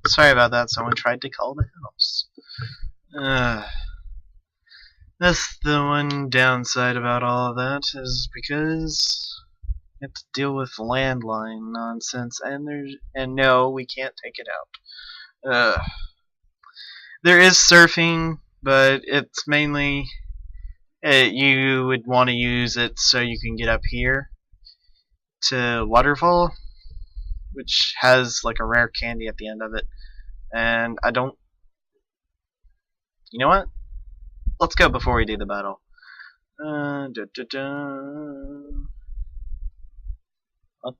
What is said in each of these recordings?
Sorry about that, someone tried to call the house. That's the one downside about all of that, is because you have to deal with landline nonsense, and no, we can't take it out. There is surfing, but it's mainly you would want to use it so you can get up here to Waterfall, which has like a rare candy at the end of it. And I don't. You know what? Let's go before we do the battle. Oh,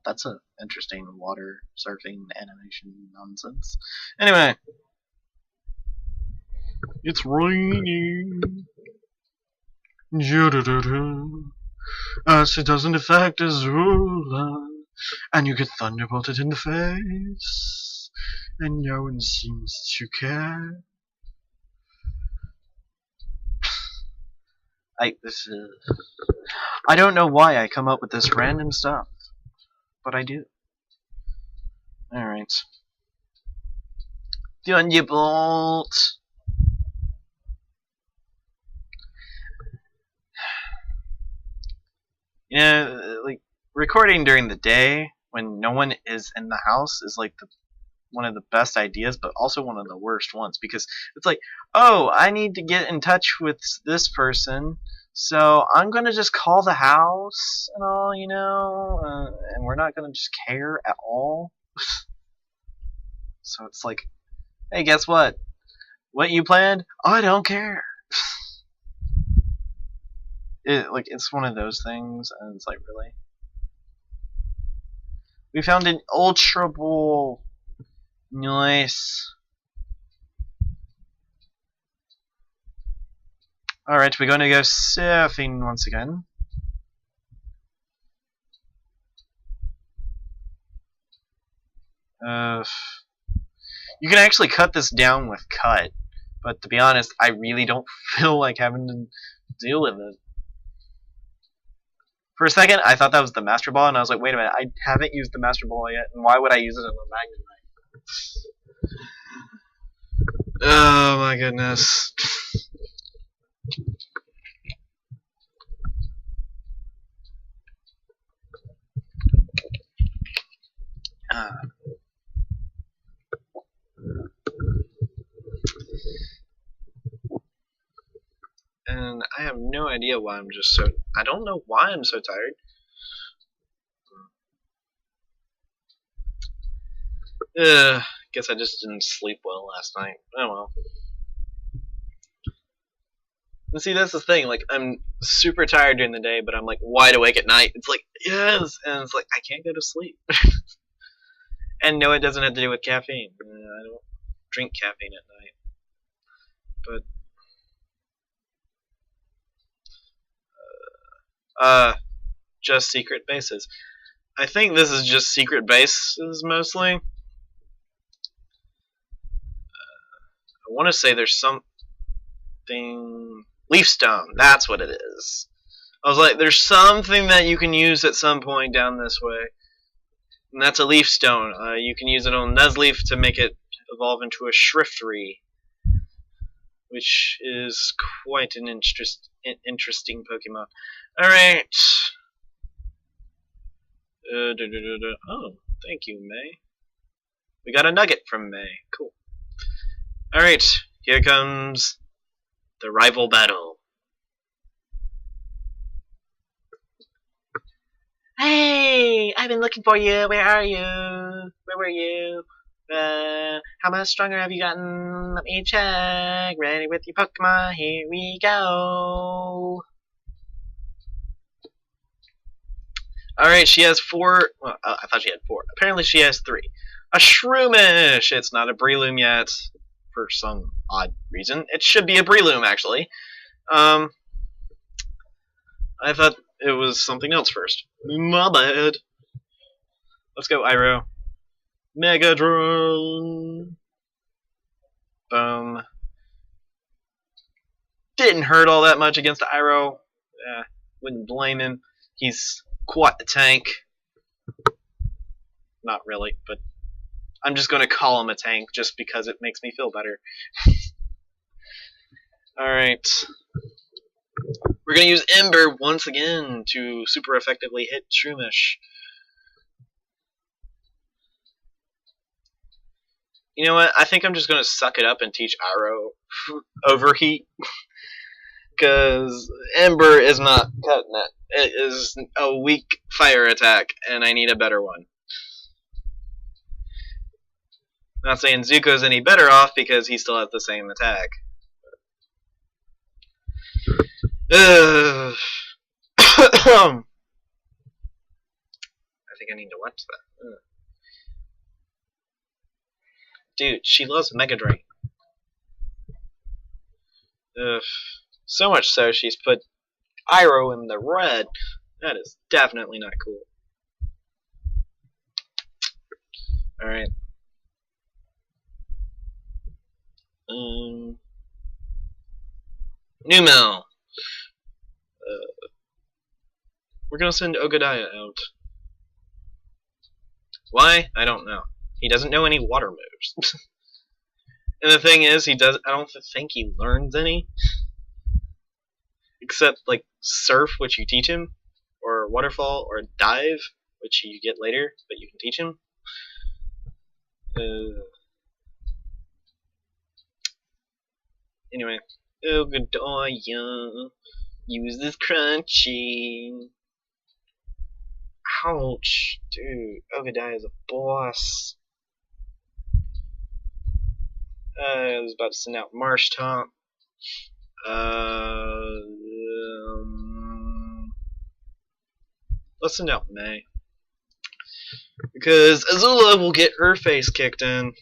that's an interesting water surfing animation nonsense. Anyway, it's raining. As it doesn't affect Azula, and you get thunderbolted in the face, and no one seems to care. I don't know why I come up with this random stuff, but I do. Alright. Thunderbolt! You know, like, recording during the day when no one is in the house is like one of the best ideas, but also one of the worst ones, because it's like, oh, I need to get in touch with this person, so I'm gonna just call the house and all, you know, and we're not gonna just care at all. So it's like, hey, guess what? What you planned? I don't care. It's one of those things, and it's like, really? We found an Ultra Ball. Nice. Alright, we're gonna go surfing once again. You can actually cut this down with cut, but to be honest, I really don't feel like having to deal with it. For a second, I thought that was the Master Ball, and I was like, wait a minute, I haven't used the Master Ball yet, and why would I use it on a Magnemite? Oh my goodness. And I have no idea why I'm just so... I don't know why I'm so tired. Guess I just didn't sleep well last night. Oh well. And see, that's the thing. Like, I'm super tired during the day, but I'm like wide awake at night. It's like, yes! And it's like, I can't go to sleep. And no, it doesn't have to do with caffeine. I don't drink caffeine at night. But just secret bases. I think this is just secret bases mostly. I want to say there's something... Leafstone, that's what it is. I was like, there's something that you can use at some point down this way. And that's a Leafstone. You can use it on Nuzleaf to make it evolve into a Shriftree, which is quite an interesting Pokemon. Alright. Oh, thank you, May. We got a nugget from May. Cool. Alright, here comes the rival battle. Hey, I've been looking for you. Where are you? Where were you? How much stronger have you gotten? Let me check. Ready with your Pokemon? Here we go. Alright, she has 4. Well, I thought she had 4. Apparently she has 3. A Shroomish! It's not a Breloom yet. For some odd reason. It should be a Breloom, actually. I thought it was something else first. My bad. Let's go, Iroh. Megadron! Boom. Didn't hurt all that much against Iroh. Wouldn't blame him. He's quite the tank. Not really, but I'm just gonna call him a tank just because it makes me feel better. Alright. We're gonna use Ember once again to super effectively hit Shroomish. You know what? I think I'm just gonna suck it up and teach Arrow Overheat. Because Ember is not cutting it. It is a weak fire attack, and I need a better one. Not saying Zuko's any better off because he still has the same attack. I think I need to watch that. Dude, she loves Mega Drain. So much so she's put Iroh in the red. That is definitely not cool. Alright. Numel. We're gonna send Obadiah out. Why? I don't know. He doesn't know any water moves. And the thing is, I don't think he learns any. Except, like, Surf, which you teach him. Or Waterfall, or Dive, which you get later, but you can teach him. Anyway. Obadiah. Use this crunchy. Ouch. Dude, Obadiah is a boss. I was about to send out Marsh Top. Let's send out May. Because Azula will get her face kicked in.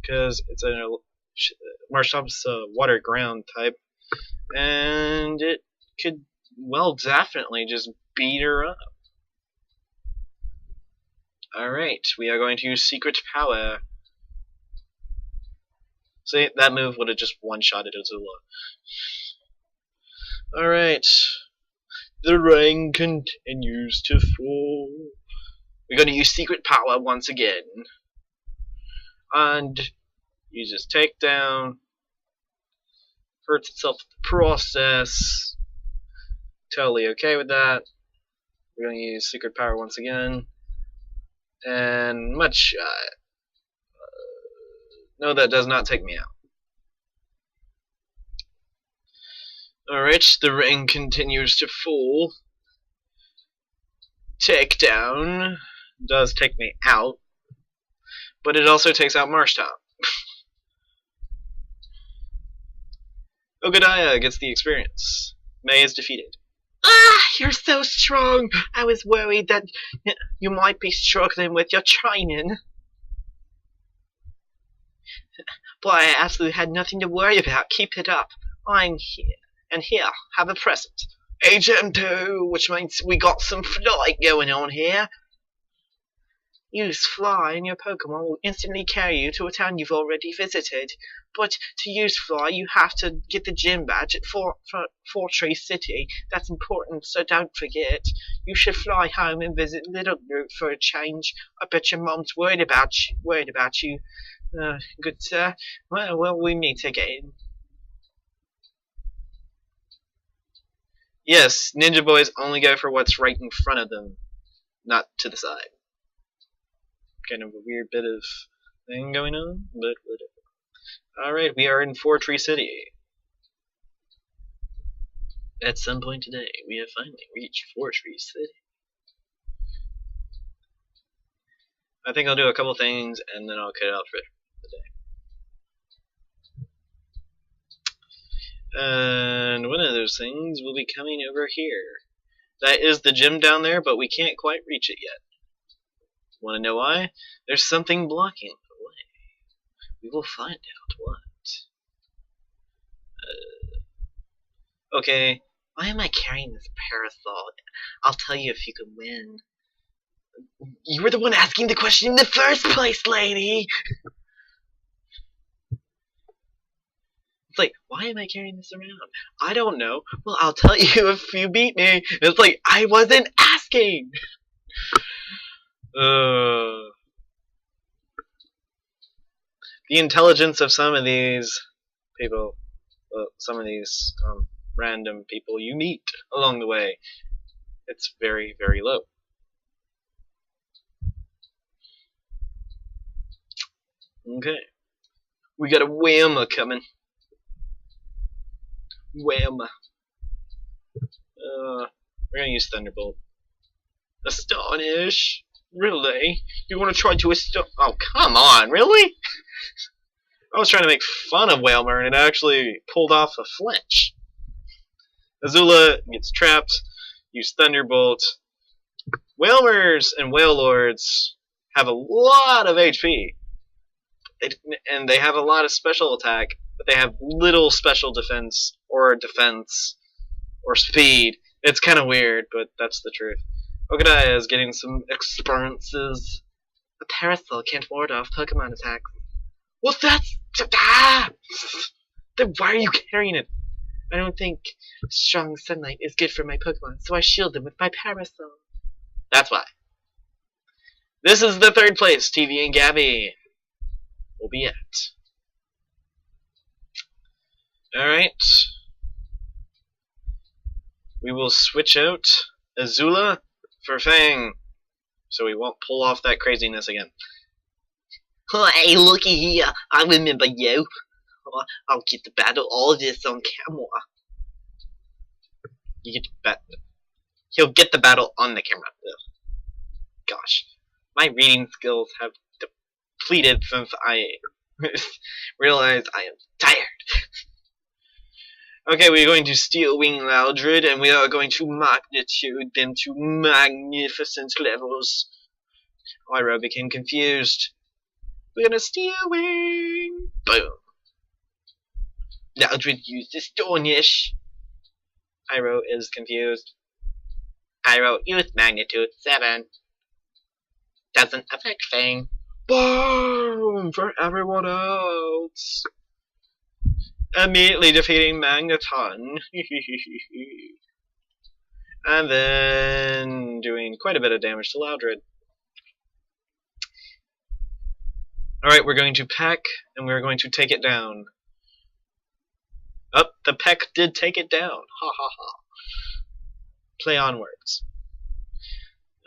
Because it's a Marsh Top's a water ground type. And it could, well, definitely just beat her up. Alright, we are going to use Secret Power. See, that move would have just one-shotted Azula. Alright. The rain continues to fall. We're going to use Secret Power once again. And uses Takedown. Hurts itself in the process. Totally okay with that. We're going to use Secret Power once again. And much no, that does not take me out. Alright, the rain continues to fall. Takedown does take me out, but it also takes out Marsh Top. Obadiah gets the experience. May is defeated. Ah, you're so strong! I was worried that you might be struggling with your training. Boy, I absolutely had nothing to worry about. Keep it up. I'm here. And here, have a present. HM2, which means we got some flight going on here. Use Fly and your Pokemon will instantly carry you to a town you've already visited. But to use Fly, you have to get the gym badge at Fortress City. That's important, so don't forget. You should fly home and visit Little Root for a change. I bet your mom's worried about you. Good sir. Well, we meet again. Yes, Ninja Boys only go for what's right in front of them, not to the side. Kind of a weird bit of thing going on, but whatever. Alright, we are in Fortress City. At some point today, we have finally reached Fortress City. I think I'll do a couple things, and then I'll cut it out for the day. And one of those things will be coming over here. That is the gym down there, but we can't quite reach it yet. Want to know why? There's something blocking the way. We will find out what. Okay, why am I carrying this parasol? I'll tell you if you can win. You were the one asking the question in the first place, lady! It's like, why am I carrying this around? I don't know. Well, I'll tell you if you beat me. It's like, I wasn't asking! the intelligence of some of these people, some of these random people you meet along the way, it's very, very low. Okay. We got a Whamma coming. Whamma. We're gonna use Thunderbolt. Astonish? Really? You wanna try to astonish? Oh, come on, really? I was trying to make fun of Whalmer and it actually pulled off a flinch. Azula gets trapped, use Thunderbolt. Whalmers and Whalelords have a lot of HP. And they have a lot of special attack, but they have little special defense or speed. It's kind of weird, but that's the truth. Ogadaya is getting some experiences. A Parasol can't ward off Pokemon attacks. Well, that's... Then why are you carrying it? I don't think strong sunlight is good for my Pokemon, so I shield them with my Parasol. That's why. This is the third place TV and Gabby will be at. Alright. We will switch out Azula for Fang, so we won't pull off that craziness again. Hey, looky here. I remember you. I'll get the battle all of this on camera. He'll get the battle on the camera. Ugh. Gosh. My reading skills have depleted since I realized I am tired. Okay, we're going to Steel Wing Loudred, and we are going to magnitude them to magnificent levels. Iroh became confused. We're gonna Steel Wing! Boom! Loudred used Astonish. Iroh is confused. Iroh used Magnitude 7. Doesn't affect Fang. Boom! For everyone else! Immediately defeating Magneton. And then doing quite a bit of damage to Loudred. Alright, we're going to Peck, and we're going to take it down. Oh, the Peck did take it down. Ha ha ha. Play on words.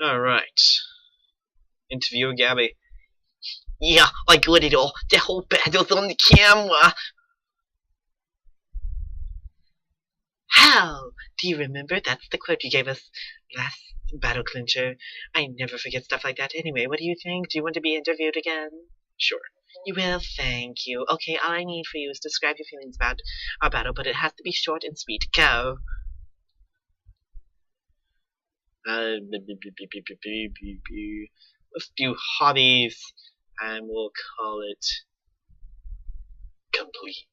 Alright. Interview Gabby. Yeah, I got it all. The whole battle's on the camera. How? Do you remember? That's the quote you gave us last battle clincher. I never forget stuff like that anyway. What do you think? Do you want to be interviewed again? Sure. You will, thank you. Okay, all I need for you is to describe your feelings about our battle, but it has to be short and sweet. Go. Let's do hobbies, and we'll call it complete.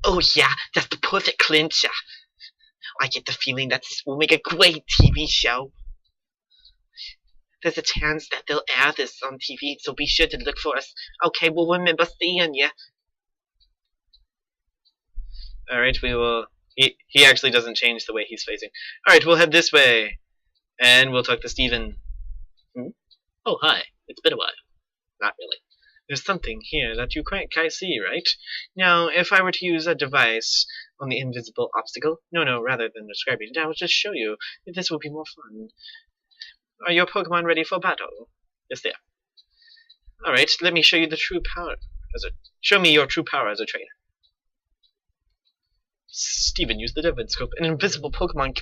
Oh yeah, that's the perfect clincher. I get the feeling that this will make a great TV show. There's a chance that they'll air this on TV, so be sure to look for us. Okay, we'll remember seeing you. Alright, we will... He actually doesn't change the way he's facing. Alright, we'll head this way. And we'll talk to Steven. Oh, hi. It's been a while. Not really. There's something here that you can't see, right? Now, if I were to use a device on the invisible obstacle... No, rather than describing it, I will just show you. This will be more fun. Are your Pokemon ready for battle? Yes, they are. Alright, let me show you the true power show me your true power as a trainer. Steven used the Devon Scope. An invisible Pokemon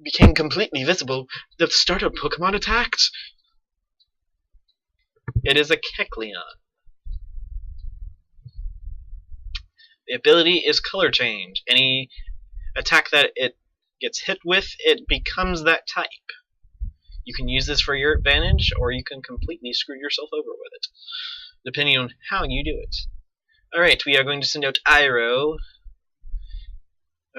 became completely visible. The startled Pokemon attacked. It is a Kecleon. The ability is color change. Any attack that it gets hit with, it becomes that type. You can use this for your advantage, or you can completely screw yourself over with it, depending on how you do it. Alright, we are going to send out Iroh.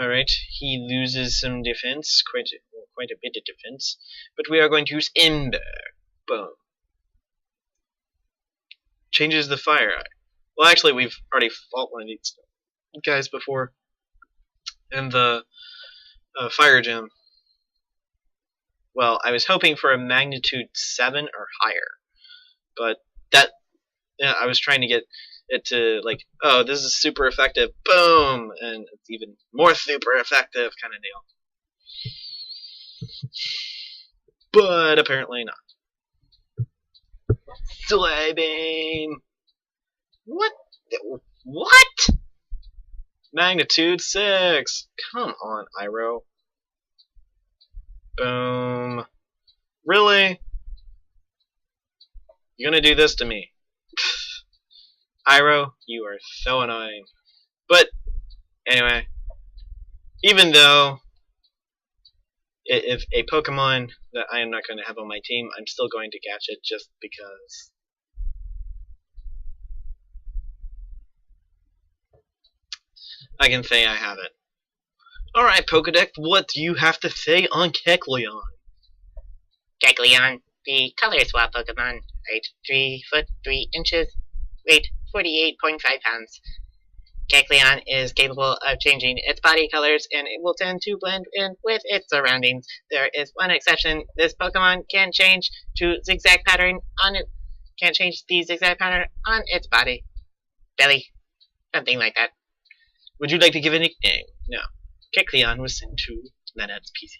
Alright, he loses some defense, quite a bit of defense, but we are going to use Ember. Boom. Changes the fire. Well, actually, we've already fought one of these guys before in the fire gym. Well, I was hoping for a magnitude 7 or higher. but that I was trying to get it to like, oh, this is super effective, boom, and it's even more super effective kind of deal. But apparently not. Sway beam. What? What? Magnitude 6. Come on, Iroh. Boom. Really? You're gonna do this to me? Iroh, you are so annoying. But anyway, even though if a Pokemon that I am not going to have on my team, I'm still going to catch it just because. I can say I have it. Alright, Pokedex, what do you have to say on Kecleon? Kecleon, the color swap Pokemon. Height 3 foot 3 inches. Weight 48.5 pounds. Kecleon is capable of changing its body colors, and it will tend to blend in with its surroundings. There is one exception. This Pokemon can change to zigzag pattern on it. Can't change the zigzag pattern on its body. Belly. Something like that. Would you like to give a nickname? No. Kecleon was sent to Lynette's PC.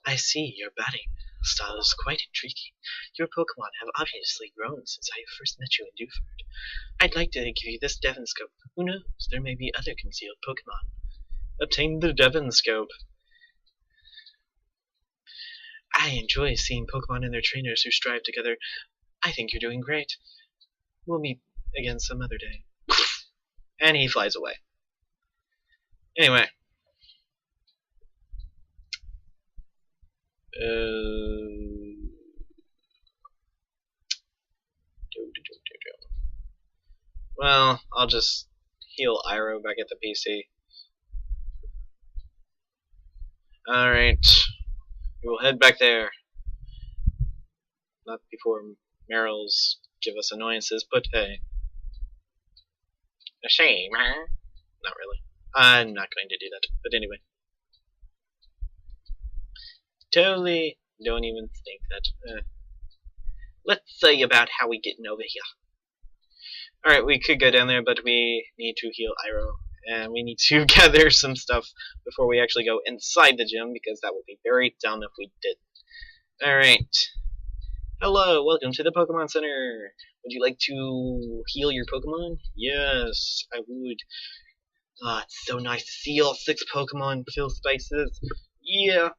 I see your batting style is quite intriguing. Your Pokemon have obviously grown since I first met you in Dewford. I'd like to give you this Devon Scope. Who knows? There may be other concealed Pokemon. Obtain the Devon Scope. I enjoy seeing Pokemon and their trainers who strive together. I think you're doing great. We'll meet again some other day. And he flies away. Anyway. Well, I'll just heal Iroh back at the PC. Alright. We will head back there. Not before Meryl's give us annoyances, but hey. A shame, huh? Not really. I'm not going to do that. But anyway. Totally don't even think that. Let's say about how we getting over here. Alright, we could go down there, but we need to heal Iroh. And we need to gather some stuff before we actually go inside the gym, because that would be very dumb if we did. Alright. Hello, welcome to the Pokemon Center. Would you like to heal your Pokemon? Yes, I would. Ah, it's so nice to see all 6 Pokemon fill spaces. Yeah.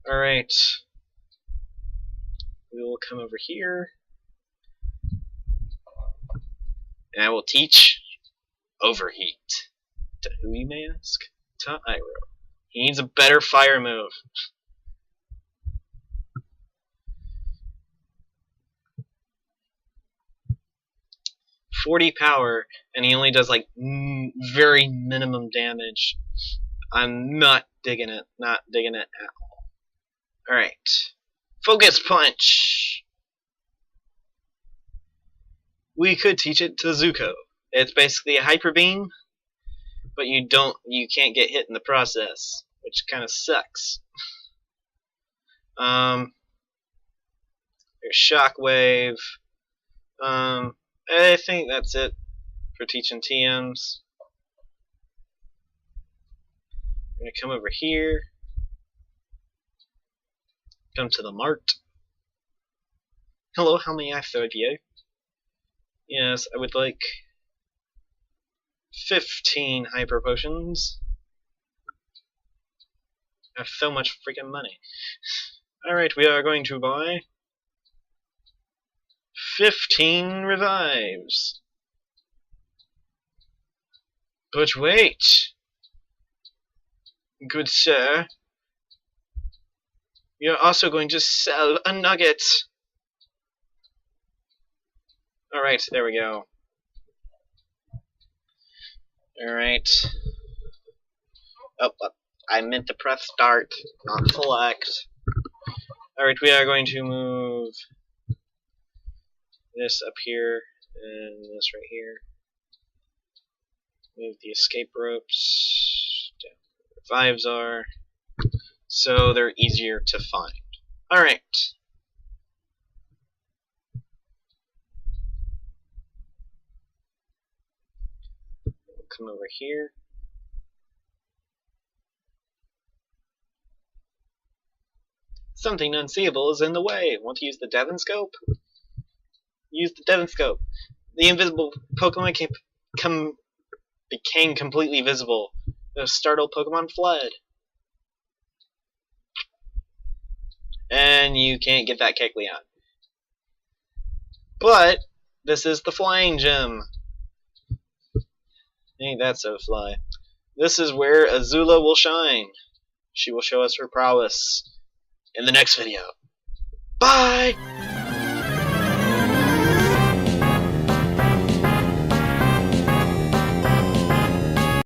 Alright. We will come over here. And I will teach Overheat. To who, you may ask? To Iroh. He needs a better fire move. 40 power, and he only does like very minimum damage. I'm not digging it. Not digging it at all. Alright. Focus Punch! We could teach it to Zuko. It's basically a Hyper Beam, but you can't get hit in the process, which kind of sucks. There's Shockwave. I think that's it for teaching TMs. I'm gonna come over here. Come to the mart. Hello, how may I serve you? Yes, I would like 15 hyper potions. I have so much freaking money. Alright, we are going to buy 15 revives. But wait! Good sir, you're also going to sell a nugget. Alright, there we go. Alright. Oh, I meant to press start, not select. Alright, we are going to move this up here and this right here. Move the escape ropes down where revives are, so they're easier to find. Alright. come over here. Something unseeable is in the way. Want to use the Devon Scope? Use the Devon Scope. The invisible Pokemon became completely visible. The startled Pokemon fled. And you can't get that Kecleon. But this is the Flying Gym. Ain't that so fly. This is where Azula will shine. She will show us her prowess in the next video. Bye!